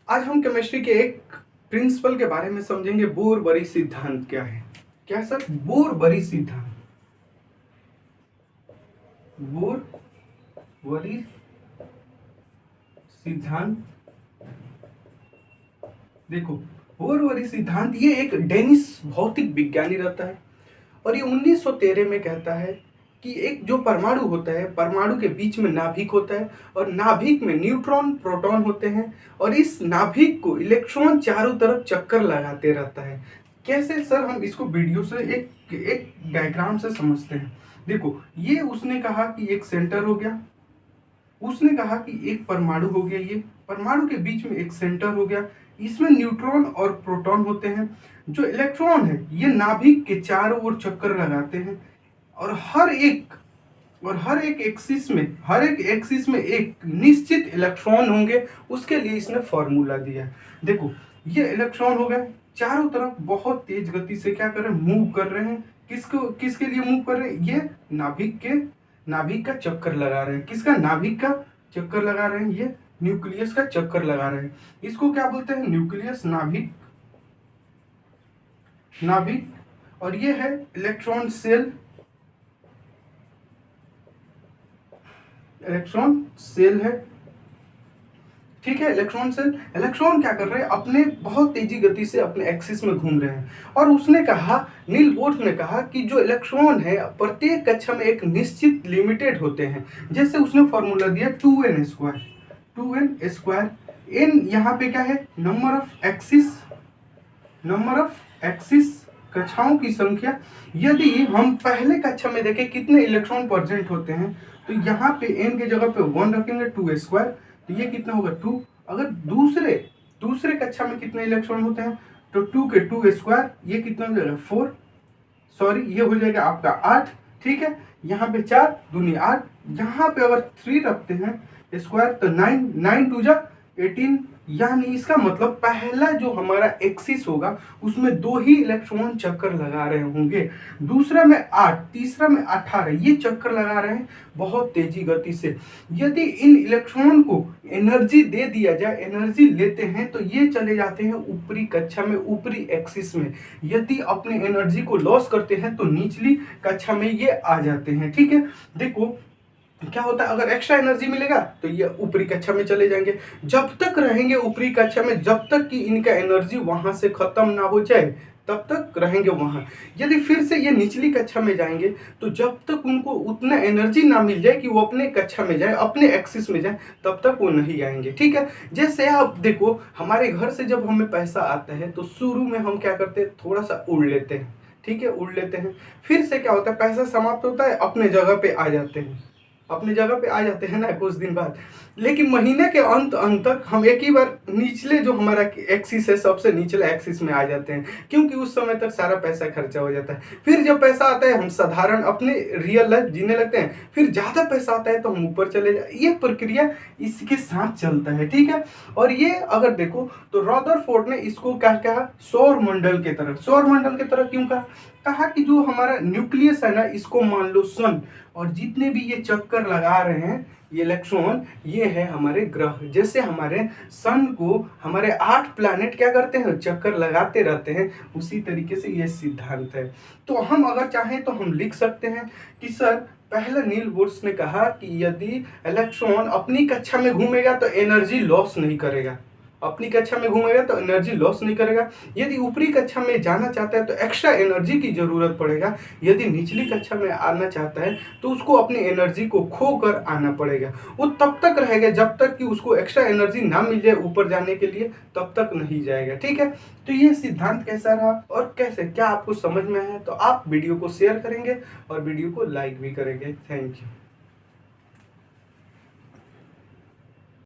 आज हम केमिस्ट्री के एक प्रिंसिपल के बारे में समझेंगे। बोर-बरी सिद्धांत क्या है? क्या सर? बोर-बरी सिद्धांत। बोर-बरी सिद्धांत। देखो, बोर-बरी सिद्धांत ये एक डेनिश भौतिक विज्ञानी रहता है और ये 1913 में कहता है कि एक जो परमाणु होता है, परमाणु के बीच में नाभिक होता है और नाभिक में न्यूट्रॉन प्रोटॉन होते हैं और इस नाभिक को इलेक्ट्रॉन चारों तरफ चक्कर लगाते रहता है। कैसे सर? हम इसको वीडियो से एक एक डायग्राम से समझते हैं। देखो, ये उसने कहा कि एक सेंटर हो गया, उसने कहा कि एक परमाणु हो गया, ये परमाणु के बीच में एक सेंटर हो गया, इसमें न्यूट्रॉन और प्रोटॉन होते हैं। जो इलेक्ट्रॉन है ये नाभिक के चारों ओर चक्कर लगाते हैं और हर एक एक्सिस में एक निश्चित इलेक्ट्रॉन होंगे। उसके लिए इसने फॉर्मूला दिया है। देखो, ये इलेक्ट्रॉन हो गए चारों तरफ बहुत तेज गति से क्या कर रहे हैं? मूव कर रहे हैं। किसके लिए मूव कर रहे हैं? ये नाभिक का चक्कर लगा रहे हैं। किसका? नाभिक का चक्कर लगा रहे हैं। ये न्यूक्लियस का चक्कर लगा रहे हैं। इसको क्या बोलते हैं? न्यूक्लियस, नाभिक। और ये है इलेक्ट्रॉन सेल है। ठीक है, इलेक्ट्रॉन सेल। इलेक्ट्रॉन क्या कर रहे हैं? अपने बहुत तेजी गति से अपने एक्सिस में घूम रहे हैं और उसने कहा, नील बोर्स ने कहा कि जो इलेक्ट्रॉन है प्रत्येक कक्षा में एक निश्चित लिमिटेड होते हैं। जैसे उसने फॉर्मूला दिया 2n स्क्वायर। n यहाँ पे क्या है? नंबर ऑफ एक्सिस, कक्षाओं की संख्या। यदि हम पहले कक्षा में देखें कितने इलेक्ट्रॉन प्रेजेंट होते हैं तो यहाँ पे n की जगह पे 1 रखेंगे, 2 स्क्वायर, तो ये कितना होगा? 2। अगर दूसरे कक्षा में कितने इलेक्ट्रॉन होते हैं तो 2 के 2 स्क्वायर, ये कितना हो जाएगा? 4। सॉरी, ये हो जाएगा आपका 8। ठीक है, यहाँ पे 4 दूनी 8, यहाँ पे अगर 3 रखते हैं स्क्वायर तो 9 2 जा 18। यानी इसका मतलब पहला जो हमारा एक्सिस होगा उसमें 2 ही इलेक्ट्रॉन चक्कर लगा रहे होंगे, दूसरा में 8, तीसरा में 18, ये चक्कर लगा रहे हैं बहुत तेजी गति से। यदि इन इलेक्ट्रॉन को एनर्जी दे दिया जाए, एनर्जी लेते हैं तो ये चले जाते हैं ऊपरी कक्षा में, ऊपरी एक्सिस में। यदि अपने एनर्जी को लॉस करते हैं तो निचली कक्षा में ये आ जाते हैं। ठीक है, देखो क्या होता है, अगर एक्स्ट्रा एनर्जी मिलेगा तो ये ऊपरी कक्षा में चले जाएंगे। जब तक रहेंगे ऊपरी कक्षा में, जब तक कि इनका एनर्जी वहां से खत्म ना हो जाए तब तक रहेंगे वहां। यदि फिर से ये निचली कक्षा में जाएंगे तो जब तक उनको उतना एनर्जी ना मिल जाए कि वो अपने कक्षा में जाए, अपने एक्सिस में जाए, तब तक वो नहीं आएंगे। ठीक है, जैसे आप देखो, हमारे घर से जब हमें पैसा आता है तो शुरू में हम क्या करते हैं? थोड़ा सा उड़ लेते हैं। ठीक है, उड़ लेते हैं। फिर से क्या होता है? पैसा समाप्त होता है, अपने जगह पे आ जाते हैं ना कुछ दिन बाद। लेकिन महीने के अंत तक हम एक ही बार निचले जो हमारा एक्सिस है, सबसे निचले एक्सिस में आ जाते हैं, क्योंकि उस समय तक सारा पैसा खर्चा हो जाता है। फिर जब पैसा आता है हम साधारण अपने रियल लाइफ जीने लगते हैं। फिर ज्यादा पैसा आता है तो हम ऊपर चले जाए। ये प्रक्रिया इसके साथ चलता है। ठीक है, और ये अगर देखो तो रदरफोर्ड ने इसको क्या कहा? सौर मंडल की तरह क्यों कहा कि जो हमारा न्यूक्लियस है ना, इसको मान लो सन, और जितने भी ये चक्कर लगा रहे हैं ये इलेक्ट्रॉन, ये है हमारे ग्रह। जैसे हमारे सन को हमारे 8 प्लैनेट क्या करते हैं? चक्कर लगाते रहते हैं। उसी तरीके से ये सिद्धांत है। तो हम अगर चाहें तो हम लिख सकते हैं कि सर, पहला नील बोर्स ने कहा कि यदि इलेक्ट्रॉन अपनी कक्षा में घूमेगा तो एनर्जी लॉस नहीं करेगा, यदि ऊपरी कक्षा में जाना चाहता है तो एक्स्ट्रा एनर्जी की जरूरत पड़ेगा। यदि निचली कक्षा में आना चाहता है तो उसको अपनी एनर्जी को खोकर आना पड़ेगा। वो तब तक रहेगा जब तक कि उसको एक्स्ट्रा एनर्जी ना मिल जाए ऊपर जाने के लिए, तब तक नहीं जाएगा। ठीक है, तो ये सिद्धांत कैसा रहा और कैसे, क्या आपको समझ में आया? तो आप वीडियो को शेयर करेंगे और वीडियो को लाइक भी करेंगे। Thank you.